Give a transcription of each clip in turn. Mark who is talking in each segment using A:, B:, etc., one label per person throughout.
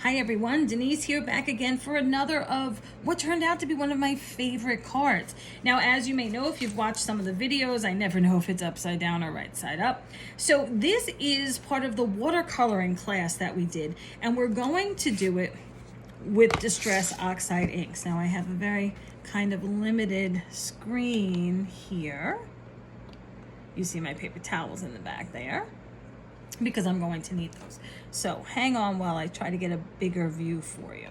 A: Hi everyone, Denise here, back again for another of what turned out to be one of my favorite cards. Now, as you may know, if you've watched some of the videos, I never know if it's upside down or right side up. So this is part of the watercoloring class that we did, and we're going to do it with Distress Oxide inks. Now I have a very kind of limited screen here. You see my paper towels in the back there, because I'm going to need those. So hang on while I try to get a bigger view for you.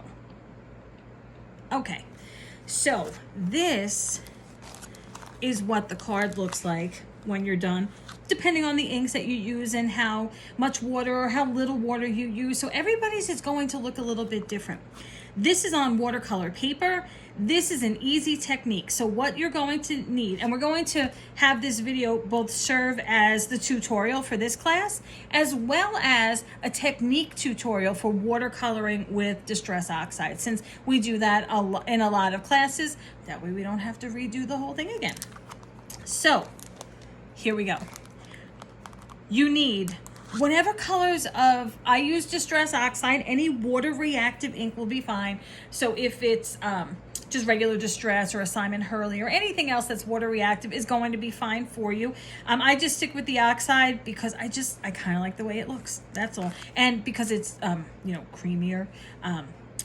A: Okay, so this is what the card looks like when you're done, depending on the inks that you use and how much water or how little water you use. So everybody's is going to look a little bit different. This is on watercolor paper. This is an easy technique. So what you're going to need, and we're going to have this video both serve as the tutorial for this class, as well as a technique tutorial for watercoloring with Distress Oxide, since we do that in a lot of classes. That way we don't have to redo the whole thing again. So here we go. You need whatever colors of, I use Distress Oxide, any water reactive ink will be fine. So if it's just regular Distress or a Simon Hurley or anything else that's water reactive is going to be fine for you. I just stick with the Oxide because I kind of like the way it looks, that's all. And because it's, creamier,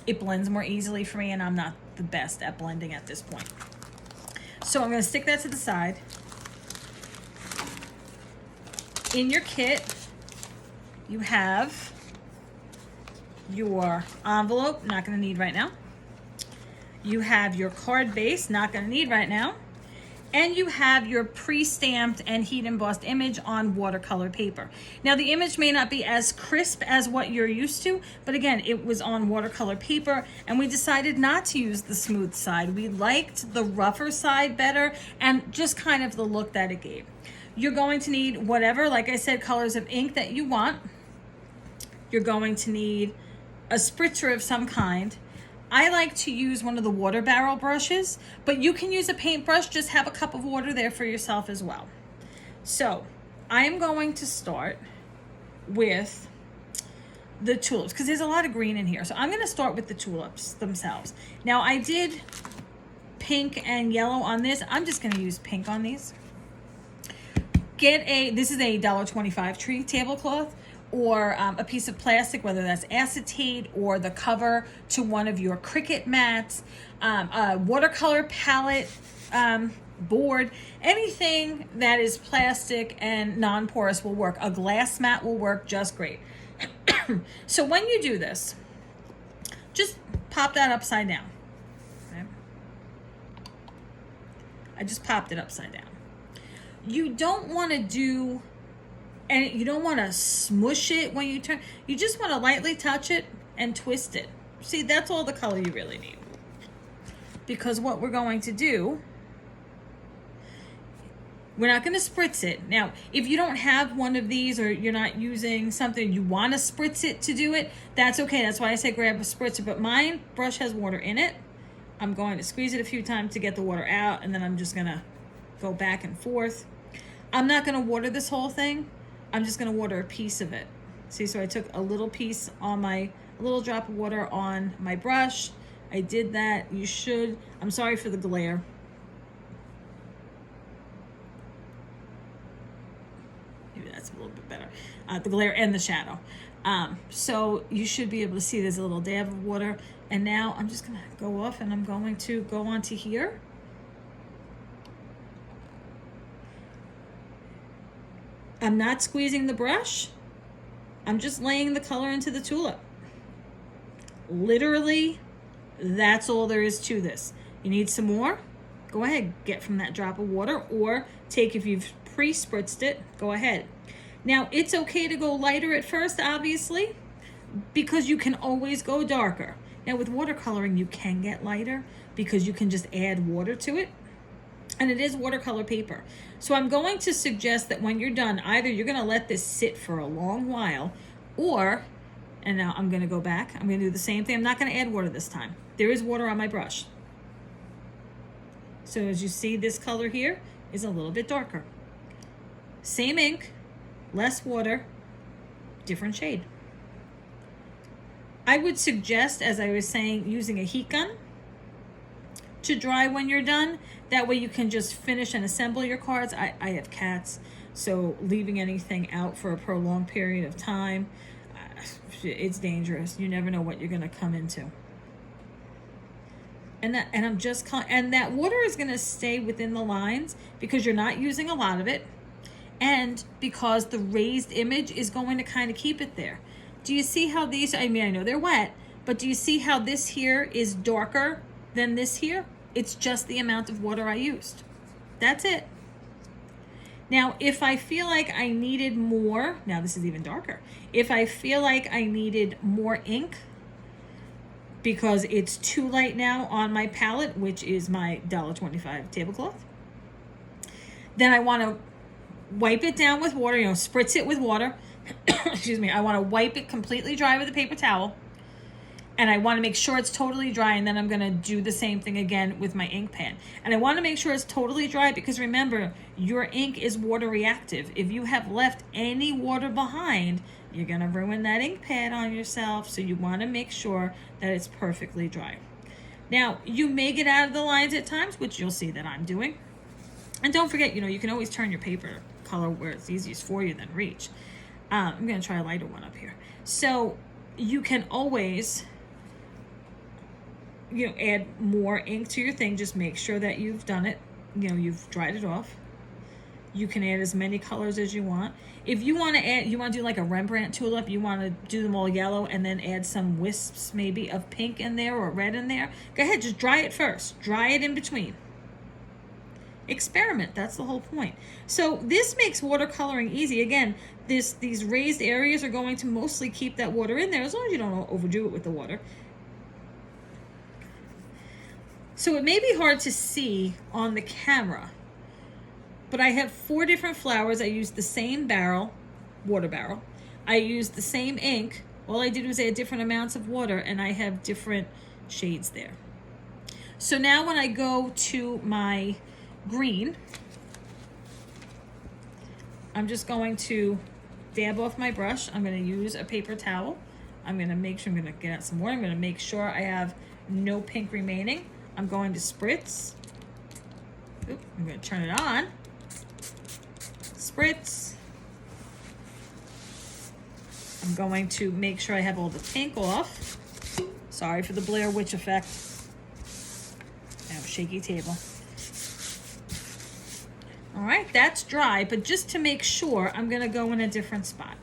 A: it blends more easily for me, and I'm not the best at blending at this point. So I'm gonna stick that to the side. In your kit, you have your envelope, not gonna need right now. You have your card base, not gonna need right now. And you have your pre-stamped and heat embossed image on watercolor paper. Now the image may not be as crisp as what you're used to, but again, it was on watercolor paper, and we decided not to use the smooth side. We liked the rougher side better, and just kind of the look that it gave. You're going to need whatever, like I said, colors of ink that you want. You're going to need a spritzer of some kind. I like to use one of the water barrel brushes, but you can use a paintbrush. Just have a cup of water there for yourself as well. So I am going to start with the tulips because there's a lot of green in here. So I'm going to start with the tulips themselves. Now I did pink and yellow on this. I'm just going to use pink on these. This is a $1.25 tree tablecloth, or a piece of plastic, whether that's acetate or the cover to one of your Cricut mats, a watercolor palette board, anything that is plastic and non-porous will work. A glass mat will work just great. So when you do this, just pop that upside down. Okay? I just popped it upside down. You don't want to do, and you don't want to smush it when you turn. You just want to lightly touch it and twist it. See, that's all the color you really need. Because what we're going to do, we're not going to spritz it. Now, if you don't have one of these, or you're not using something, you want to spritz it to do it, that's okay. That's why I say grab a spritzer. But mine brush has water in it. I'm going to squeeze it a few times to get the water out, and then I'm just going to go back and forth. I'm not going to water this whole thing. I'm just going to water a piece of it. See, so I took a little piece on a little drop of water on my brush. I did that. You should, I'm sorry for the glare. Maybe that's a little bit better. The glare and the shadow. So you should be able to see there's a little dab of water. And now I'm just going to go off, and I'm going to go onto here. I'm not squeezing the brush. I'm just laying the color into the tulip. Literally, that's all there is to this. You need some more? Go ahead, get from that drop of water, or take, if you've pre-spritzed it, go ahead. Now, it's okay to go lighter at first, obviously, because you can always go darker. Now, with watercoloring, you can get lighter because you can just add water to it. And it is watercolor paper. So I'm going to suggest that when you're done, either you're going to let this sit for a long while, or, and now I'm going to go back, I'm going to do the same thing. I'm not going to add water this time. There is water on my brush. So as you see, this color here is a little bit darker. Same ink, less water, different shade. I would suggest, as I was saying, using a heat gun to dry when you're done. That way you can just finish and assemble your cards. I have cats, so leaving anything out for a prolonged period of time, it's dangerous. You never know what you're going to come into. And that water is going to stay within the lines because you're not using a lot of it, and because the raised image is going to kind of keep it there. Do you see how these, I mean, I know they're wet, but do you see how this here is darker than this here? It's just the amount of water I used. That's it. Now, if I feel like I needed more, now this is even darker. If I feel like I needed more ink because it's too light now on my palette, which is my $1.25 tablecloth, then I want to wipe it down with water, spritz it with water. Excuse me. I want to wipe it completely dry with a paper towel. And I want to make sure it's totally dry, and then I'm going to do the same thing again with my ink pen. And I want to make sure it's totally dry because remember, your ink is water reactive. If you have left any water behind, you're going to ruin that ink pad on yourself. So you want to make sure that it's perfectly dry. Now, you may get out of the lines at times, which you'll see that I'm doing. And don't forget, you can always turn your paper color where it's easiest for you than reach. I'm going to try a lighter one up here. So you can always add more ink to your thing. Just make sure that you've done it, you've dried it off. You can add as many colors as you want. If you want to add, you want to do like a Rembrandt tulip, you want to do them all yellow and then add some wisps maybe of pink in there or red in there, go ahead, just dry it first. Dry it in between. Experiment, that's the whole point. So this makes watercoloring easy. Again, these raised areas are going to mostly keep that water in there as long as you don't overdo it with the water. So it may be hard to see on the camera, but I have 4 different flowers. I used the same barrel, water barrel. I used the same ink. All I did was add different amounts of water, and I have different shades there. So now when I go to my green, I'm just going to dab off my brush. I'm going to use a paper towel. I'm going to make sure, I'm going to get out some water. I'm going to make sure I have no pink remaining. I'm going to spritz. Oop, I'm going to turn it on. Spritz. I'm going to make sure I have all the pink off. Sorry for the Blair Witch effect. I have a shaky table. All right, that's dry, but just to make sure, I'm going to go in a different spot.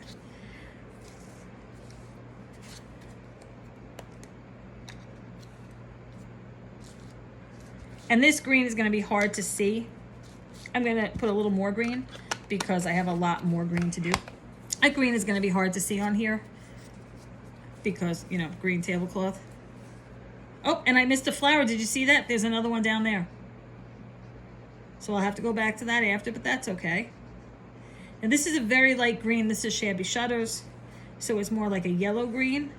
A: And this green is going to be hard to see. I'm going to put a little more green because I have a lot more green to do. That green is going to be hard to see on here because, green tablecloth. Oh, and I missed a flower. Did you see that? There's another one down there. So I'll have to go back to that after, but that's okay. And this is a very light green. This is Shabby Shutters. So it's more like a yellow green.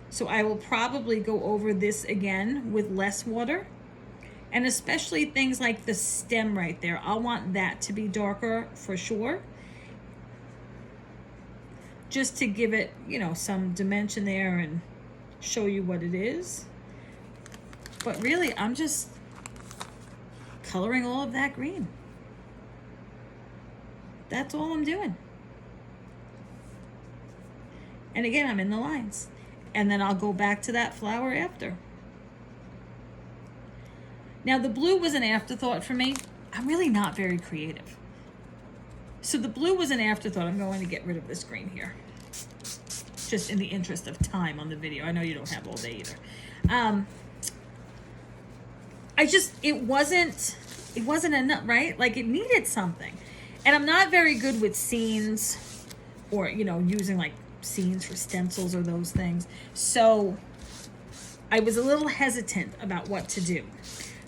A: So I will probably go over this again with less water. And especially things like the stem right there. I'll want that to be darker for sure. Just to give it, some dimension there and show you what it is. But really, I'm just coloring all of that green. That's all I'm doing. And again, I'm in the lines. And then I'll go back to that flower after. Now the blue was an afterthought for me. I'm really not very creative. So the blue was an afterthought. I'm going to get rid of this green here. Just in the interest of time on the video. I know you don't have all day either. It wasn't enough, right? Like it needed something. And I'm not very good with scenes or, using like scenes for stencils or those things. So I was a little hesitant about what to do.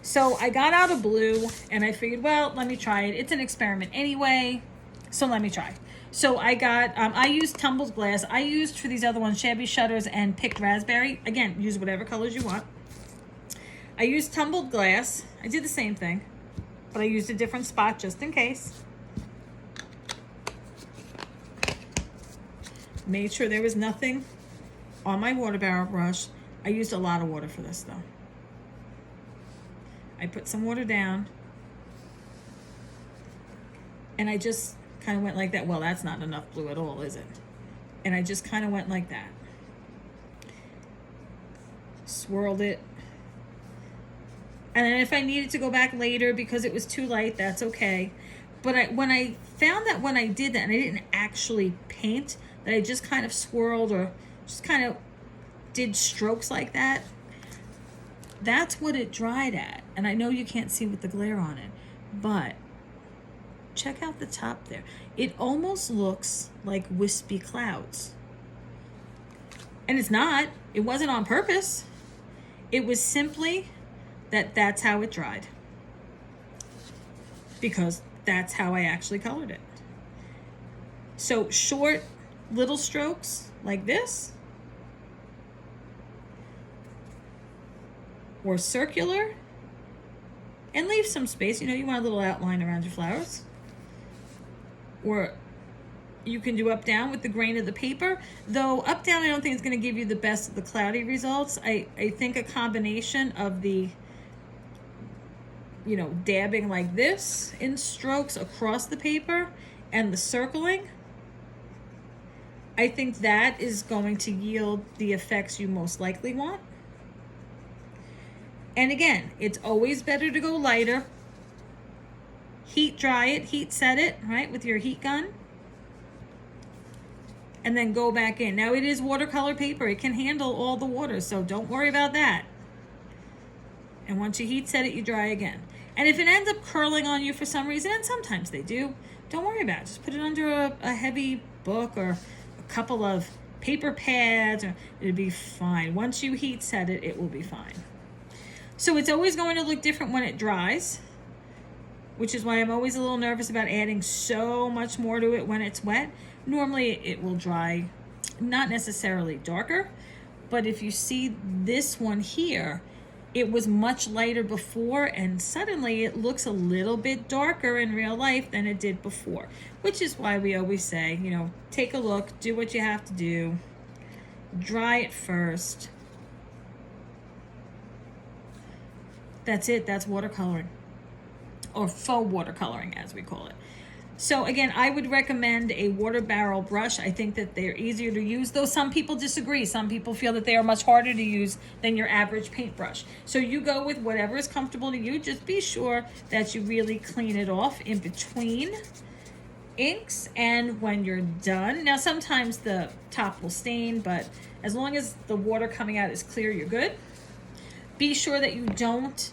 A: So I got out a blue and I figured, well, let me try it. It's an experiment anyway. So let me try. So I got, I used tumbled glass. I used for these other ones, Shabby Shutters and picked raspberry. Again, use whatever colors you want. I used tumbled glass. I did the same thing, but I used a different spot just in case. Made sure there was nothing on my water barrel brush. I used a lot of water for this though. I put some water down and I just kind of went like that. Well, that's not enough blue at all, is it? And I just kind of went like that. Swirled it. And then if I needed to go back later because it was too light, that's okay. But when I found that when I did that and I didn't actually paint, that I just kind of swirled or just kind of did strokes like that, that's what it dried at. And I know you can't see with the glare on it, but check out the top there. It almost looks like wispy clouds. And it's not. It wasn't on purpose. It was simply that's how it dried. Because that's how I actually colored it. So short little strokes like this, or circular, and leave some space. You know, you want a little outline around your flowers. Or you can do up down with the grain of the paper, though up down I don't think it's going to give you the best of the cloudy results. I think a combination of the, you know, dabbing like this in strokes across the paper and the circling, I think that is going to yield the effects you most likely want. And again, it's always better to go lighter. Heat dry it, heat set it, right, with your heat gun. And then go back in. Now it is watercolor paper. It can handle all the water, so don't worry about that. And once you heat set it, you dry again. And if it ends up curling on you for some reason, and sometimes they do, don't worry about it. Just put it under a heavy book or a couple of paper pads, or it'll be fine. Once you heat set it, it will be fine. So it's always going to look different when it dries, which is why I'm always a little nervous about adding so much more to it when it's wet. Normally it will dry not necessarily darker, but if you see this one here, it was much lighter before and suddenly it looks a little bit darker in real life than it did before, which is why we always say, you know, take a look, do what you have to do, dry it first. That's it, that's watercoloring, or faux watercoloring as we call it. So again, I would recommend a water barrel brush. I think that they're easier to use, though some people disagree. Some people feel that they are much harder to use than your average paintbrush. So you go with whatever is comfortable to you. Just be sure that you really clean it off in between inks and when you're done. Now sometimes the top will stain, but as long as the water coming out is clear, you're good. Be sure that you don't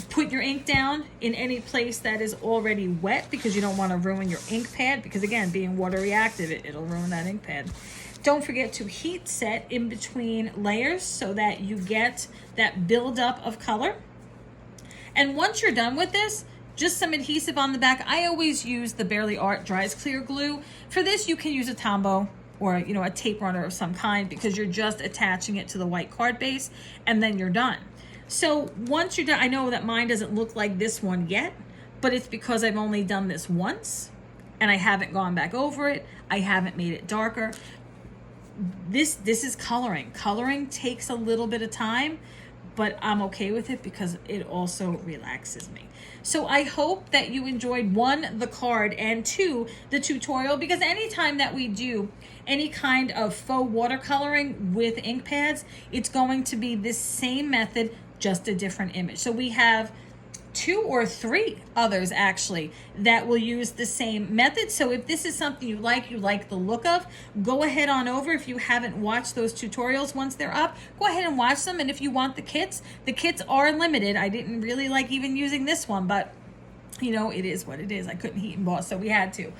A: put your ink down in any place that is already wet, because you don't want to ruin your ink pad, because again, being water reactive, it'll ruin that ink pad. Don't forget to heat set in between layers so that you get that buildup of color. And once you're done with this, just some adhesive on the back. I always use the Barely Art Dries Clear glue. For this, you can use a Tombow or, you know, a tape runner of some kind, because you're just attaching it to the white card base and then you're done. So once you're done, I know that mine doesn't look like this one yet, but it's because I've only done this once and I haven't gone back over it. I haven't made it darker. This is coloring. Coloring takes a little bit of time, but I'm okay with it because it also relaxes me. So I hope that you enjoyed, one, the card, and two, the tutorial, because anytime that we do any kind of faux watercoloring with ink pads, it's going to be this same method, just a different image. So we have 2 or 3 others actually that will use the same method. So if this is something you like the look of, go ahead on over. If you haven't watched those tutorials once they're up, go ahead and watch them. And if you want the kits are limited. I didn't really like even using this one, but you know, it is what it is. I couldn't heat emboss, so we had to.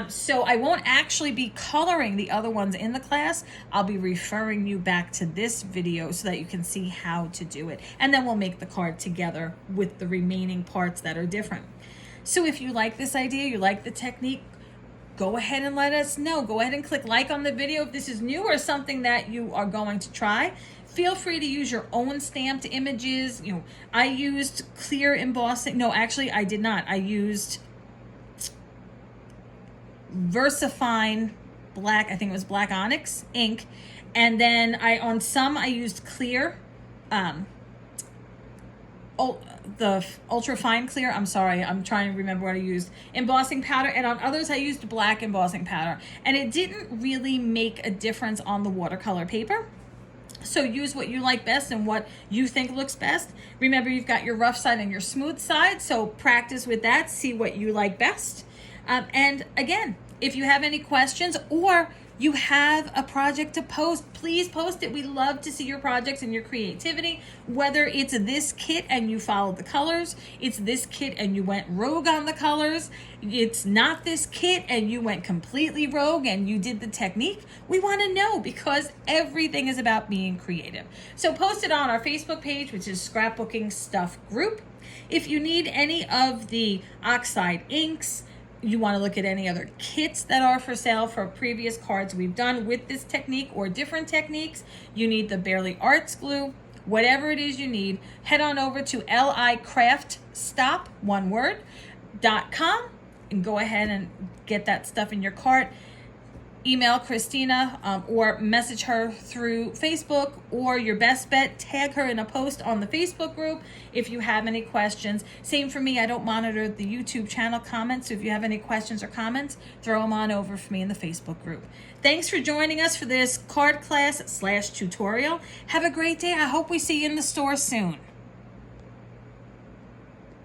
A: So I won't actually be coloring the other ones in the class. I'll be referring you back to this video so that you can see how to do it. And then we'll make the card together with the remaining parts that are different. So if you like this idea, you like the technique, go ahead and let us know. Go ahead and click like on the video if this is new or something that you are going to try. Feel free to use your own stamped images. You know, I used clear embossing. No, actually I did not. I used VersaFine black, I think it was black onyx ink. And then on some I used clear, the ultra fine clear, I'm sorry, I'm trying to remember what I used, embossing powder, and on others I used black embossing powder. And it didn't really make a difference on the watercolor paper. So use what you like best and what you think looks best. Remember, you've got your rough side and your smooth side, so practice with that, see what you like best. And again, if you have any questions or you have a project to post, please post it. We love to see your projects and your creativity, whether it's this kit and you followed the colors, it's this kit and you went rogue on the colors, it's not this kit and you went completely rogue and you did the technique. We want to know, because everything is about being creative. So post it on our Facebook page, which is Scrapbooking Stuff Group. If you need any of the oxide inks, you want to look at any other kits that are for sale for previous cards we've done with this technique or different techniques, you need the Barely Arts glue, whatever it is you need, head on over to licraftstop.com and go ahead and get that stuff in your cart. Email Christina or message her through Facebook, or your best bet, tag her in a post on the Facebook group if you have any questions. Same for me, I don't monitor the YouTube channel comments, so if you have any questions or comments, throw them on over for me in the Facebook group. Thanks for joining us for this card class / tutorial. Have a great day. I hope we see you in the store soon.